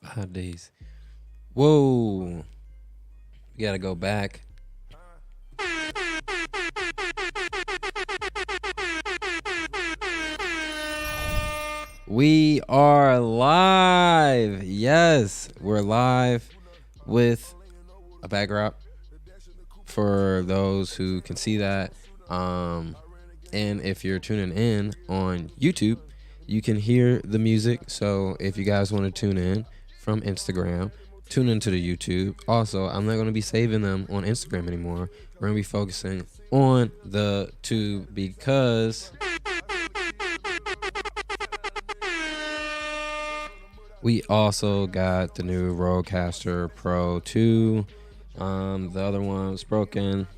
5 days. Whoa. We gotta go back. We are live. Yes, we're live with a backdrop for those who can see that. And if you're tuning in on YouTube, you can hear the music. So if you guys want to tune in from Instagram, tune into the YouTube. Also, I'm not going to be saving them on Instagram anymore. We're going to be focusing on the tube because we also got the new Rodecaster Pro 2. The other one was broken.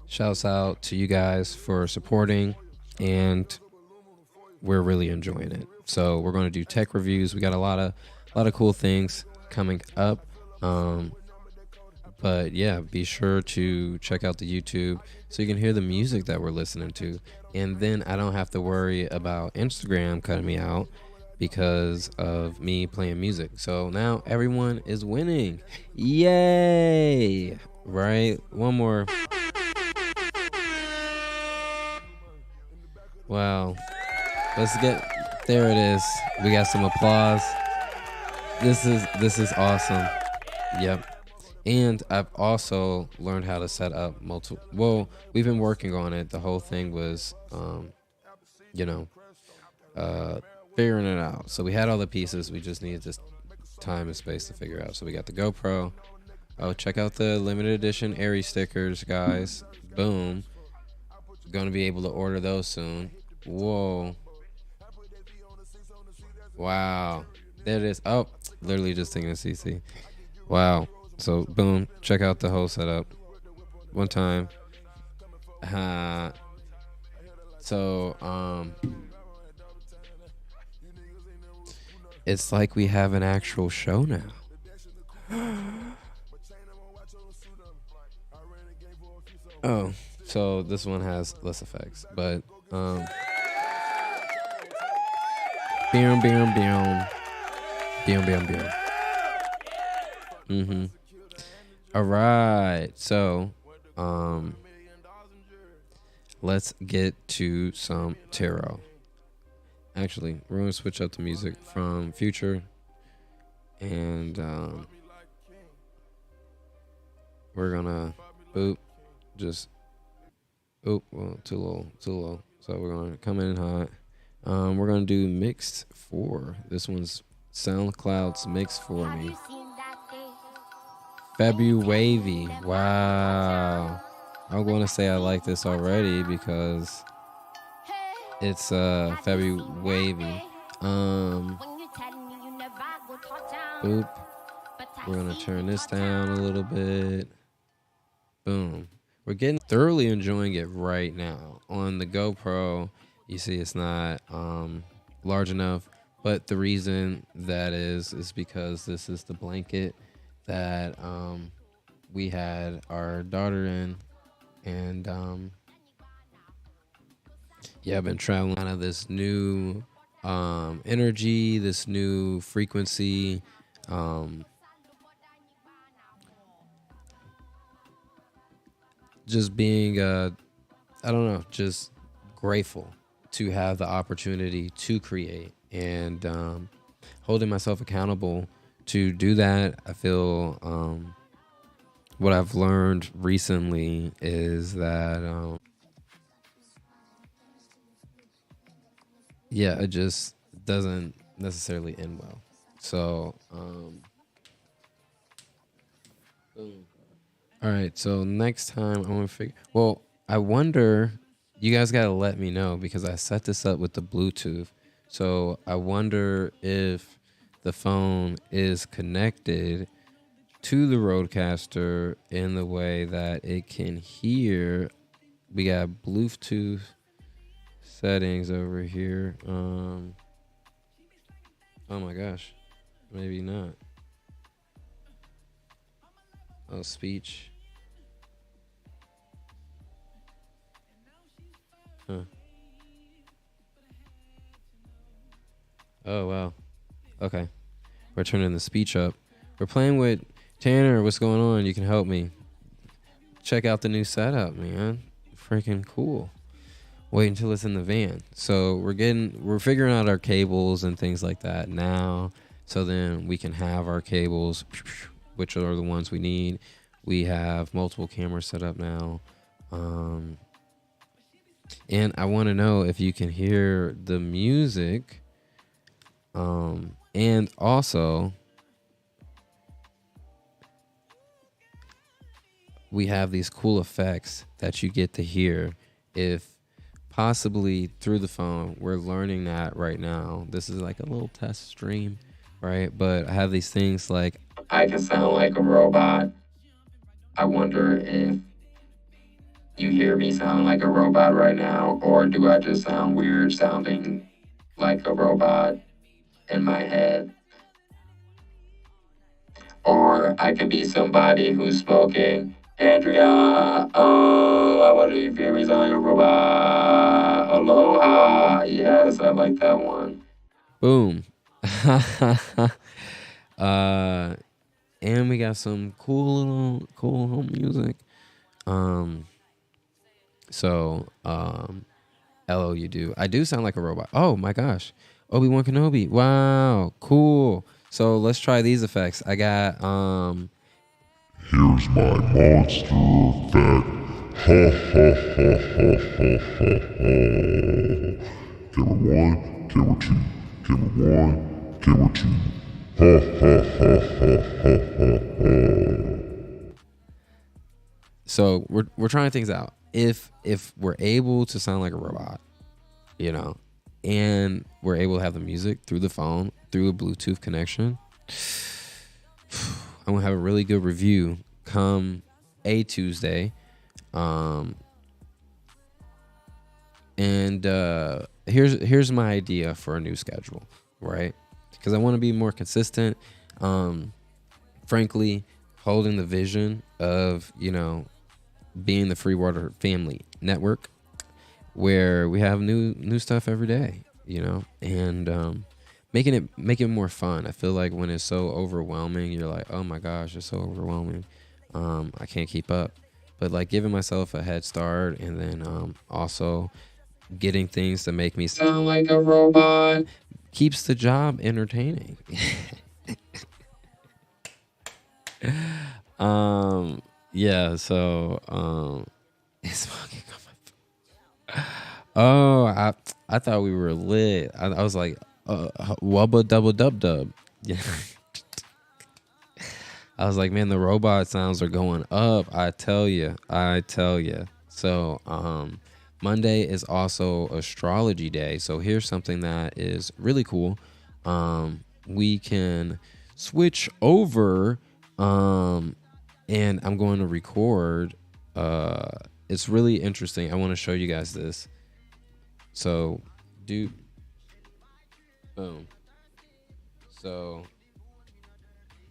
Shouts out to you guys for supporting, and we're really enjoying it. So we're going to do tech reviews. We got a lot of cool things coming up. But yeah, be sure to check out the YouTube so you can hear the music that we're listening to. And then I don't have to worry about Instagram cutting me out because of me playing music. So now everyone is winning. Yay! Right? One more. Wow. Let's get there. It is. We got some applause. This is awesome. Yep. And I've also learned how to set up multiple. Well, we've been working on it. The whole thing was, figuring it out. So we had all the pieces. We just needed just time and space to figure out. So we got the GoPro. Oh, check out the limited edition Airy stickers, guys. Boom. Going to be able to order those soon. Whoa. Wow. There it is. Oh, literally just thinking of CC. Wow. So, boom. Check out the whole setup. One time. It's like we have an actual show now. Oh, so this one has less effects, but bam, bam, bam, bam, bam, bam. All right, so let's get to some tarot. Actually, we're gonna switch up the music from Future, and we're gonna boop. Just well, too low. So we're gonna come in hot. We're gonna do mixed 4. This one's SoundCloud's mixed for me. Fabu Wavy. Wow. I'm gonna say I like this already because it's Fabu Wavy. Boop. We're gonna turn this down a little bit. Boom. We're getting thoroughly enjoying it right now. On the GoPro, you see it's not large enough, but the reason that is because this is the blanket that we had our daughter in, and I've been traveling out of this new energy, this new frequency. Just being just grateful to have the opportunity to create, and holding myself accountable to do that. I feel what I've learned recently is that it just doesn't necessarily end well. So all right, so next time I want to figure. Well, I wonder. You guys gotta let me know because I set this up with the Bluetooth. So I wonder if the phone is connected to the Rodecaster in the way that it can hear. We got Bluetooth settings over here. Oh my gosh, maybe not. Oh, speech. Huh. Oh, wow. Okay. We're turning the speech up. We're playing with Tanner. What's going on? You can help me. Check out the new setup, man. Freaking cool. Wait until it's in the van. So we're figuring out our cables and things like that now. So then we can have our cables, which are the ones we need. We have multiple cameras set up now. And I want to know if you can hear the music. And also, we have these cool effects that you get to hear if possibly through the phone. We're learning that right now. This is like a little test stream, right? But I have these things like I can sound like a robot. I wonder if you hear me sound like a robot right now, or do I just sound weird sounding like a robot in my head? Or I could be somebody who's smoking. Andrea, oh, I wonder if you hear me sound like a robot. Aloha. Yes, I like that one. Boom. And we got some cool home music. LO, you do. I do sound like a robot. Oh my gosh. Obi-Wan Kenobi. Wow. Cool. So let's try these effects. I got Here's my monster effect. Ha ha ha ha ha ha ha. Camera 1, camera 2. Camera 1, camera 2. Ha ha ha ha ha ha. So we're trying things out. If we're able to sound like a robot, you know, and we're able to have the music through the phone, through a Bluetooth connection, I'm gonna have a really good review come a Tuesday. And here's my idea for a new schedule, right? Because I want to be more consistent. Frankly, holding the vision of, you know, being the Free Water Family Network, where we have new stuff every day, you know, and making it more fun. I feel like when it's so overwhelming, you're like, oh my gosh, it's so overwhelming. I can't keep up. But like giving myself a head start, and then also getting things to make me sound like a robot keeps the job entertaining. Yeah, so it's fucking on my phone. Oh, I thought we were lit. I was like, wubba double dub dub. Yeah. I was like, man, the robot sounds are going up. I tell you. So, Monday is also astrology day. So here's something that is really cool. We can switch over, and I'm going to record. It's really interesting. I want to show you guys this. So, boom. So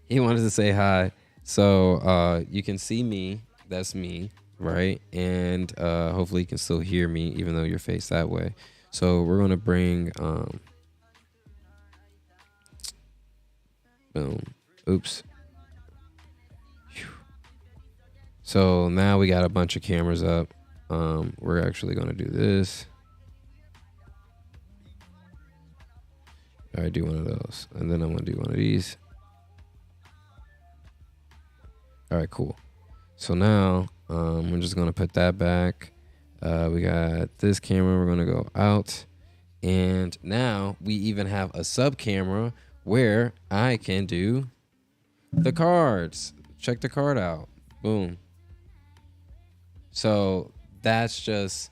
he wanted to say hi. So you can see me. That's me, right? And hopefully you can still hear me, even though you're faced that way. So we're gonna bring boom. Oops. So now we got a bunch of cameras up. We're actually gonna do this. All right, do one of those, and then I'm gonna do one of these. All right, cool. So now we're just gonna put that back. We got this camera. We're gonna go out, and now we even have a sub camera where I can do the cards. Check the card out. Boom. So that's just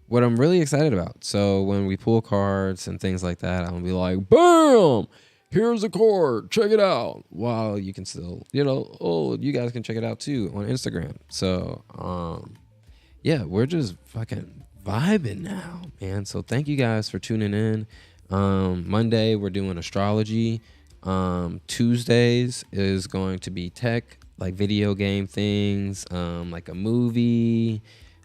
what I'm really excited about. So when we pull cards and things like that, I'm gonna be like, bam, here's a card, check it out. While you can still, you guys can check it out too on Instagram. So yeah, we're just fucking vibing now, man. So thank you guys for tuning in. Monday we're doing astrology. Tuesdays is going to be tech, like video game things, like a movie.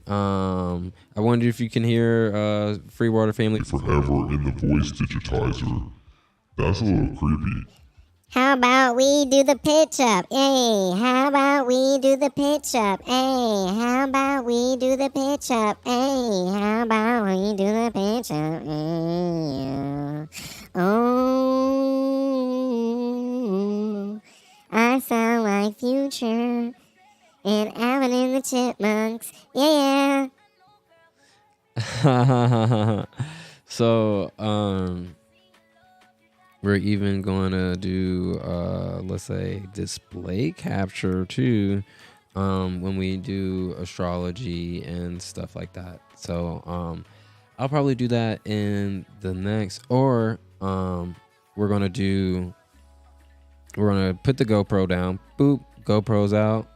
I wonder if you can hear Free Water Family. Forever in the voice digitizer. That's a little creepy. How about we do the pitch up? Hey, how about we do the pitch up? Hey, how about we do the pitch up? Hey, how about we do the pitch up? Hey, oh, I sound like Future and Alvin and the Chipmunks. Yeah. So, we're even going to do, let's say, display capture too, when we do astrology and stuff like that. So, I'll probably do that in the next, or we're gonna put the GoPro down. Boop, GoPro's out,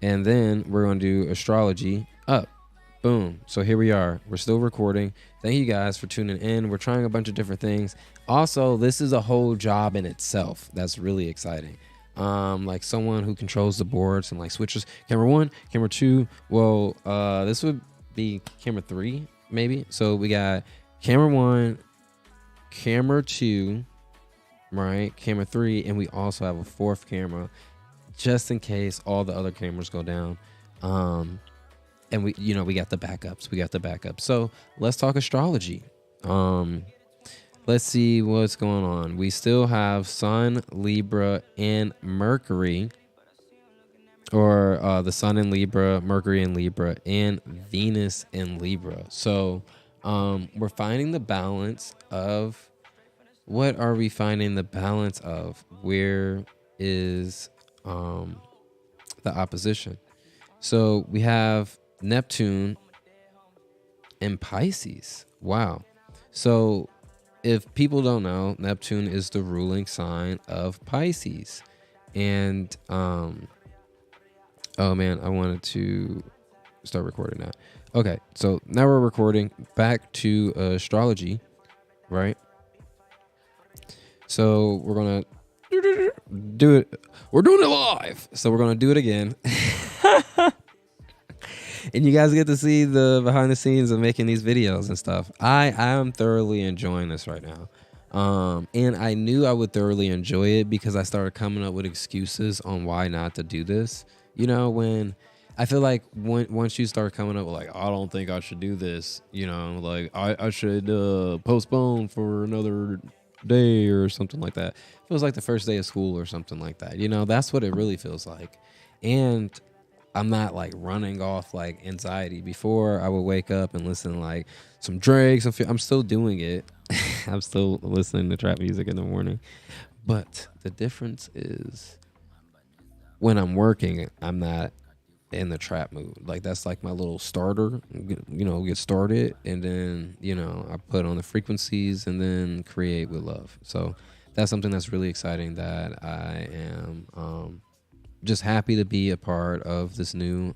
and then we're gonna do astrology up. Boom. So here we are. We're still recording. Thank you guys for tuning in. We're trying a bunch of different things. Also, this is a whole job in itself. That's really exciting. Like someone who controls the boards and like switches camera 1, camera 2. Well, this would be camera 3 maybe. So we got camera 1, camera 2, right? Camera 3, and we also have a 4th camera just in case all the other cameras go down. And we got the backups. So let's talk astrology. Let's see what's going on. We still have Sun, Libra, and Mercury, or the Sun in Libra, Mercury in Libra, and Venus in Libra. So we're finding the balance of, what are we finding the balance of? Where is the opposition? So we have Neptune and Pisces. Wow. So if people don't know, Neptune is the ruling sign of Pisces. And oh man, I wanted to start recording now. Okay, so now we're recording. Back to astrology, right? So we're gonna do it. We're doing it live. So we're gonna do it again. And you guys get to see the behind the scenes of making these videos and stuff. I am thoroughly enjoying this right now. And I knew I would thoroughly enjoy it because I started coming up with excuses on why not to do this. You know, when I feel like once you start coming up with like, I don't think I should do this, you know, like I should postpone for another day or something like that. It feels like the first day of school or something like that. You know, that's what it really feels like. And I'm not like running off like anxiety. Before, I would wake up and listen to like some Drake. I'm still doing it. I'm still listening to trap music in the morning. But the difference is when I'm working, I'm not in the trap mood. Like that's like my little starter, get started. And then, I put on the frequencies and then create with love. So that's something that's really exciting that I am just happy to be a part of this new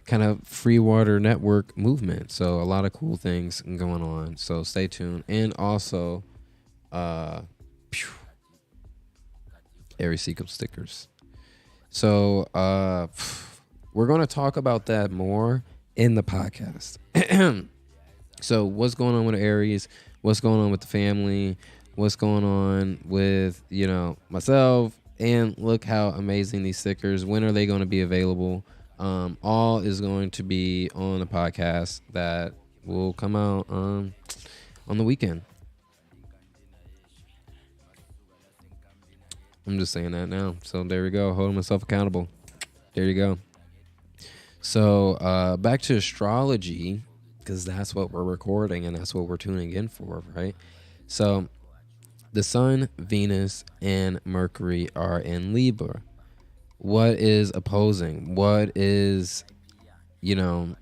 kind of free water network movement. So a lot of cool things going on. So stay tuned. And also Aries Sequence stickers. So we're going to talk about that more in the podcast. So what's going on with Aries? What's going on with the family? What's going on with, myself? And look how amazing these stickers. When are they going to be available? All is going to be on the podcast that will come out on the weekend. I'm just saying that now. So there we go. Holding myself accountable. There you go. So back to astrology, because that's what we're recording and that's what we're tuning in for, right? So the Sun, Venus, and Mercury are in Libra. What is opposing? What is, kind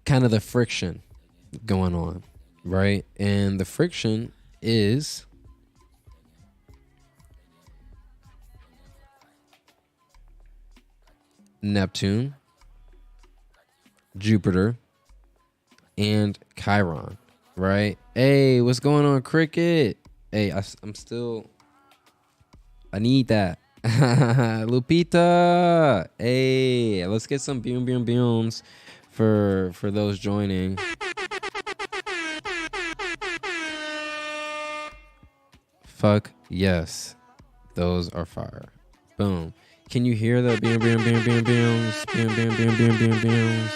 of the friction going on, right? And the friction is Neptune, Jupiter, and Chiron, right? Hey, what's going on, Cricket? Hey, I need that. Lupita. Hey, let's get some boom boom booms for those joining. Fuck yes. Those are fire. Boom. Can you hear the boom boom boom boom booms? Boom boom boom boom boom booms.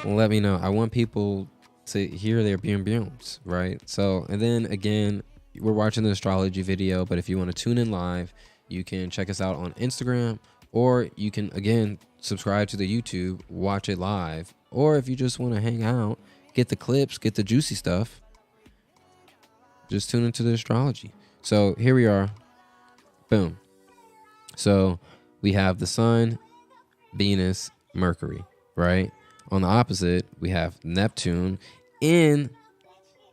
Let me know. I want people to hear their boom booms, right? So, and then again, we're watching the astrology video, but if you want to tune in live, you can check us out on Instagram, or you can again subscribe to the YouTube, watch it live, or if you just want to hang out, get the clips, get the juicy stuff, just tune into the astrology. So here we are. Boom. So we have the sun, Venus, Mercury, right? On the opposite, we have Neptune in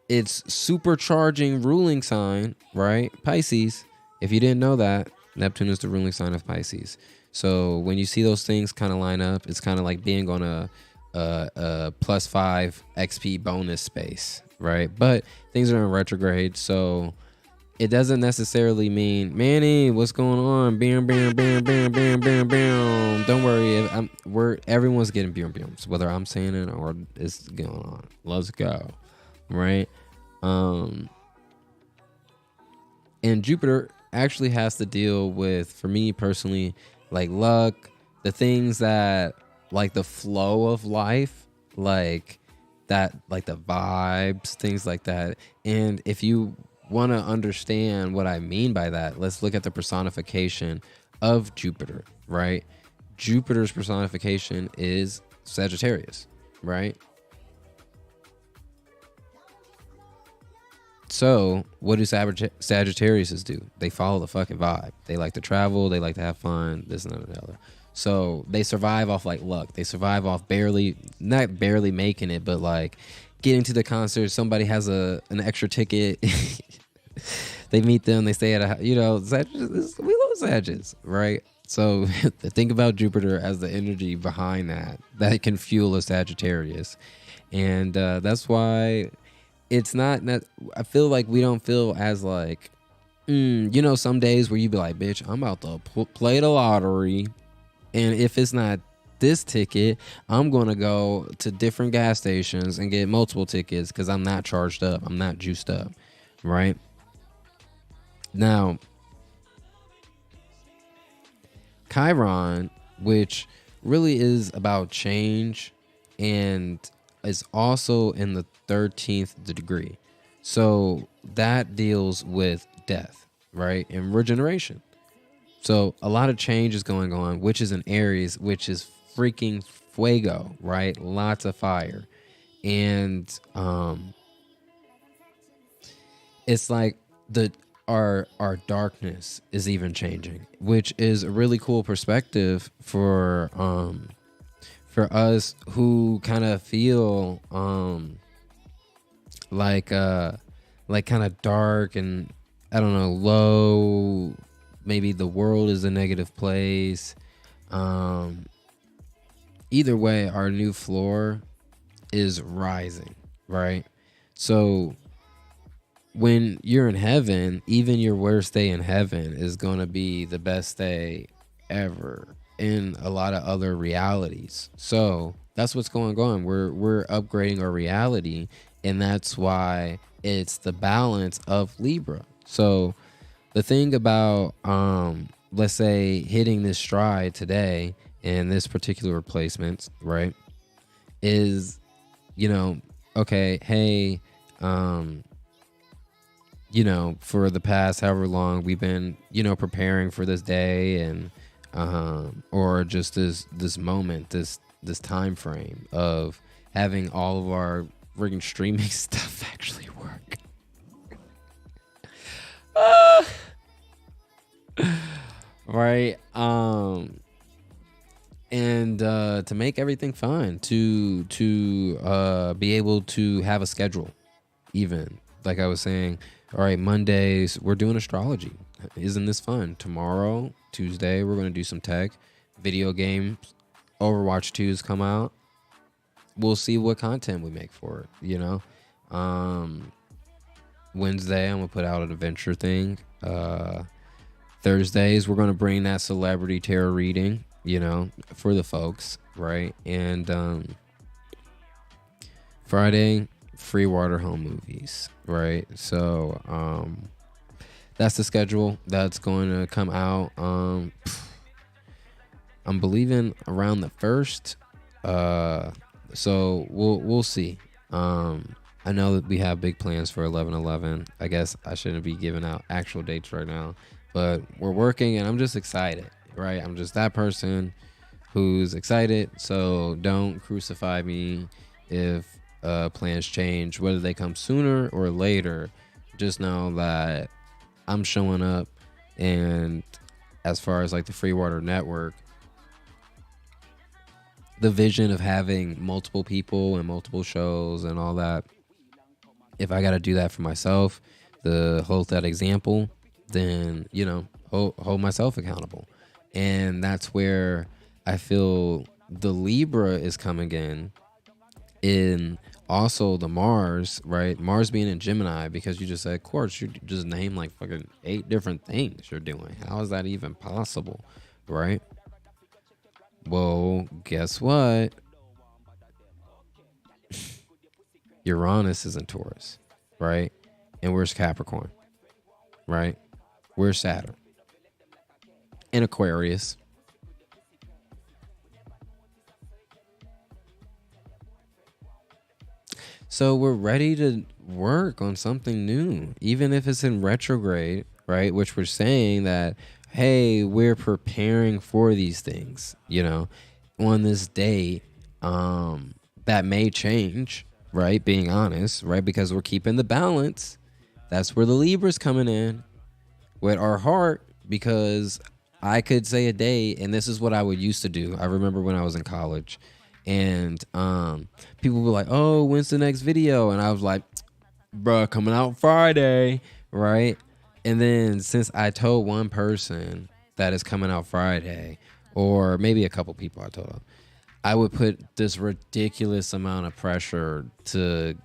its supercharging ruling sign, right? Pisces. If you didn't know that, Neptune is the ruling sign of Pisces. So when you see those things kind of line up, it's kind of like being on a +5 XP bonus space, right? But things are in retrograde, so it doesn't necessarily mean, Manny, what's going on? Bam, bam, bam, bam, bam, bam, bam. Don't worry, everyone's getting bam, bams, whether I'm saying it or it's going on. Let's go, right? And Jupiter actually has to deal with, for me personally, like luck, the things that, like the flow of life, like that, like the vibes, things like that. And if you want to understand what I mean by that, let's look at the personification of Jupiter, right? Jupiter's personification is Sagittarius, right? So what do Sagittariuses do? They follow the fucking vibe. They like to travel. They like to have fun. This and that and the other. So they survive off like luck. They survive off not barely making it, but like getting to the concert. Somebody has an extra ticket. They meet them. They stay at we love Sagittarius, right? So think about Jupiter as the energy behind that can fuel a Sagittarius, and that's why it's not. I feel like we don't feel as like, some days where you be like, bitch, I'm about to play the lottery. And if it's not this ticket, I'm going to go to different gas stations and get multiple tickets because I'm not charged up. I'm not juiced up, right? Now, Chiron, which really is about change and is also in the 13th degree. So that deals with death, right? And regeneration. So a lot of change is going on, which is in Aries, which is freaking fuego, right? Lots of fire. And it's like our darkness is even changing, which is a really cool perspective for us who kind of feel like kind of dark and, I don't know, low. Maybe the world is a negative place. Either way, our new floor is rising, right? So when you're in heaven, even your worst day in heaven is going to be the best day ever in a lot of other realities. So that's what's going on. We're upgrading our reality, and that's why it's the balance of Libra. So the thing about, let's say, hitting this stride today in this particular replacement, right, is, okay, hey, for the past however long we've been, preparing for this day and, or just this moment, this time frame of having all of our friggin' streaming stuff actually work. Right. And to make everything fun, to be able to have a schedule, even like I was saying, all right, Mondays we're doing astrology. Isn't this fun? Tomorrow, Tuesday, we're gonna do some tech, video games. Overwatch 2's come out. We'll see what content we make for it. Wednesday I'm gonna put out an adventure thing. Thursdays, we're going to bring that celebrity tarot reading, for the folks, right? And Friday, free water home movies, right? So that's the schedule that's going to come out. I'm believing around the 1st. So we'll see. I know that we have big plans for 11/11. I guess I shouldn't be giving out actual dates right now, but we're working, and I'm just excited, right? I'm just that person who's excited. So don't crucify me if plans change, whether they come sooner or later. Just know that I'm showing up, and as far as like the Free Water Network, the vision of having multiple people and multiple shows and all that, if I got to do that for myself, to hold that example, then, hold myself accountable. And that's where I feel the Libra is coming in also the Mars, right? Mars being in Gemini, because you just said, Quartz, you just named like fucking 8 different things you're doing. How is that even possible, right? Well, guess what? Uranus is in Taurus, right? And where's Capricorn, right? Where's Saturn? In Aquarius. So we're ready to work on something new, even if it's in retrograde, right? Which we're saying that, hey, we're preparing for these things, on this day. That may change, right? Being honest, right? Because we're keeping the balance. That's where the Libra's coming in with our heart, because I could say a day, and this is what I would used to do. I remember when I was in college, and people were like, oh, when's the next video? And I was like, bruh, coming out Friday, right? And then since I told one person that it's coming out Friday, or maybe a couple people I told them, I would put this ridiculous amount of pressure to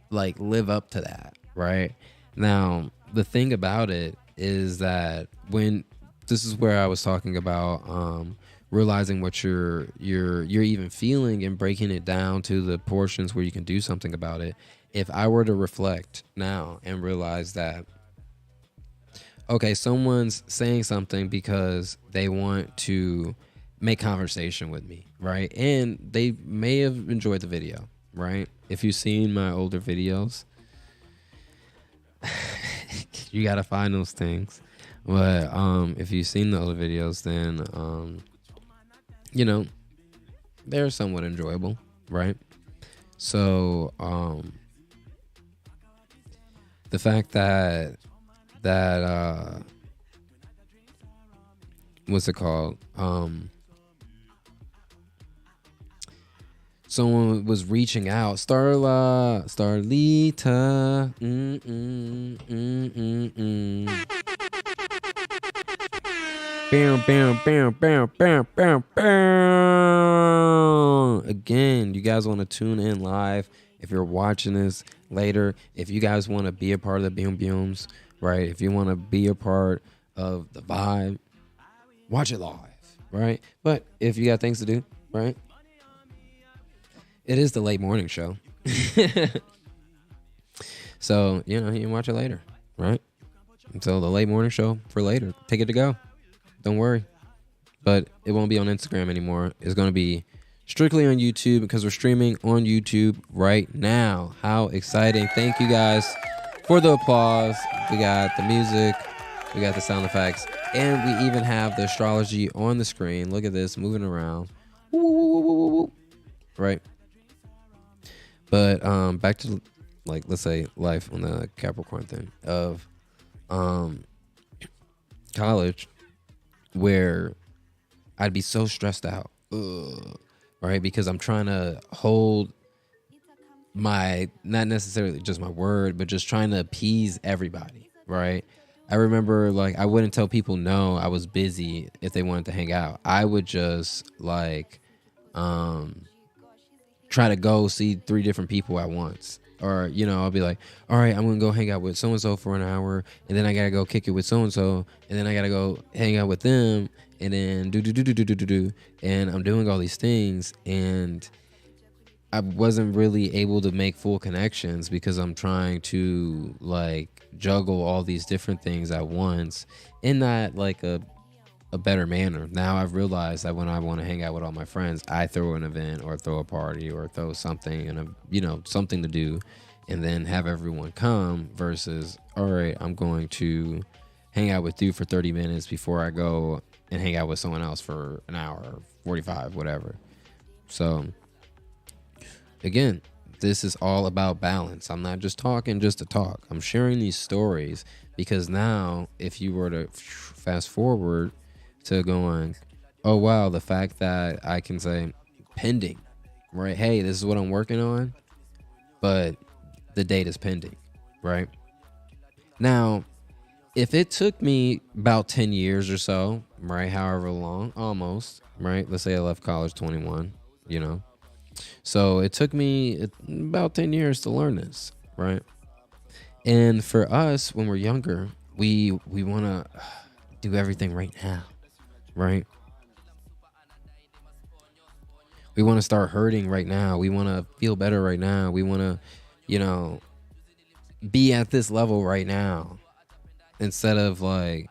like live up to that, right? Now, the thing about it is that when this is where I was talking about realizing what you're even feeling and breaking it down to the portions where you can do something about it. If I were to reflect now and realize that, okay, someone's saying something because they want to make conversation with me, right? And they may have enjoyed the video, right? If you've seen my older videos, you got to find those things. But if you've seen the older videos, then, they're somewhat enjoyable, right? So the fact that what's it called? Someone was reaching out. Starlita. Bam, bam, bam, bam, bam, bam, bam. Again, you guys want to tune in live. If you're watching this later, if you guys want to be a part of the Boom Booms, right? If you want to be a part of the vibe, watch it live, right? But if you got things to do, right? It is the late morning show. So, you can watch it later, right? So the late morning show for later. Take it to go. Don't worry. But it won't be on Instagram anymore. It's going to be strictly on YouTube because we're streaming on YouTube right now. How exciting. Thank you guys for the applause. We got the music. We got the sound effects. And we even have the astrology on the screen. Look at this moving around. Woo, woo, woo, woo, woo. Right. But back to, like, let's say life on the Capricorn thing of college, where I'd be so stressed out, right? Because I'm trying to hold my, not necessarily just my word, but just trying to appease everybody, right? I remember, like, I wouldn't tell people no, I was busy if they wanted to hang out. I would just, like, try to go see 3 different people at once, Or, I'll be like, all right, I'm going to go hang out with so-and-so for an hour. And then I got to go kick it with so-and-so. And then I got to go hang out with them. And then do. And I'm doing all these things. And I wasn't really able to make full connections because I'm trying to like juggle all these different things at once in not like a better manner. Now I've realized that when I want to hang out with all my friends, I throw an event or throw a party or throw something and something to do, and then have everyone come versus, all right, I'm going to hang out with you for 30 minutes before I go and hang out with someone else for an hour or 45, whatever. So again, this is all about balance. I'm not just talking just to talk. I'm sharing these stories because now if you were to fast forward to going, oh wow, the fact that I can say pending, right? Hey, this is what I'm working on, but the date is pending, right? Now, if it took me about 10 years or so, right, however long, almost, right? Let's say I left college 21, So it took me about 10 years to learn this, right? And for us, when we're younger, we want to do everything right now, right? We want to start hurting right now. We want to feel better right now. We want to, be at this level right now instead of like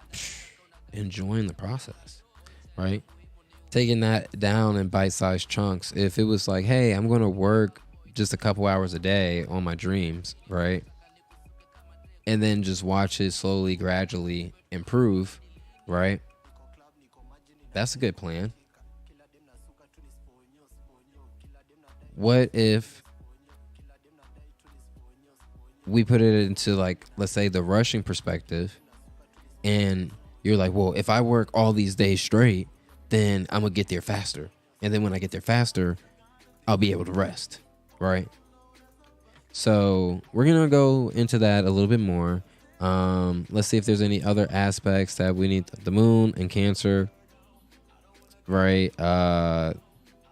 enjoying the process, right? Taking that down in bite-sized chunks. If it was like, hey, I'm going to work just a couple hours a day on my dreams, right? And then just watch it slowly, gradually improve, right? That's a good plan. What if we put it into like, let's say the rushing perspective, and you're like, well, if I work all these days straight, then I'm gonna get there faster. And then when I get there faster, I'll be able to rest, right? So we're gonna go into that a little bit more. Let's see if there's any other aspects that we need. The moon and Cancer, right?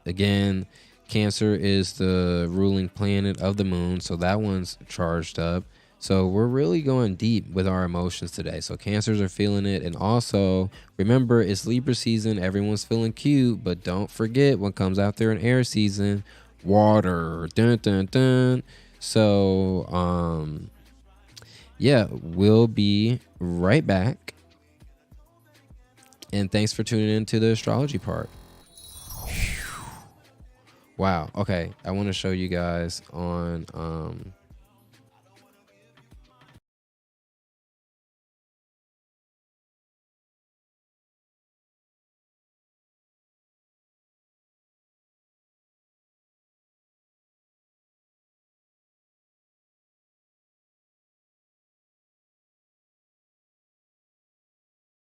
Again, Cancer is the ruling planet of the moon, so that one's charged up. So we're really going deep with our emotions today. So Cancers are feeling it. And also, remember, it's Libra season. Everyone's feeling cute. But don't forget what comes out there in air season. Water. Dun, dun, dun. So, yeah, we'll be right back. And thanks for tuning in to the astrology part. Wow. Okay. I want to show you guys on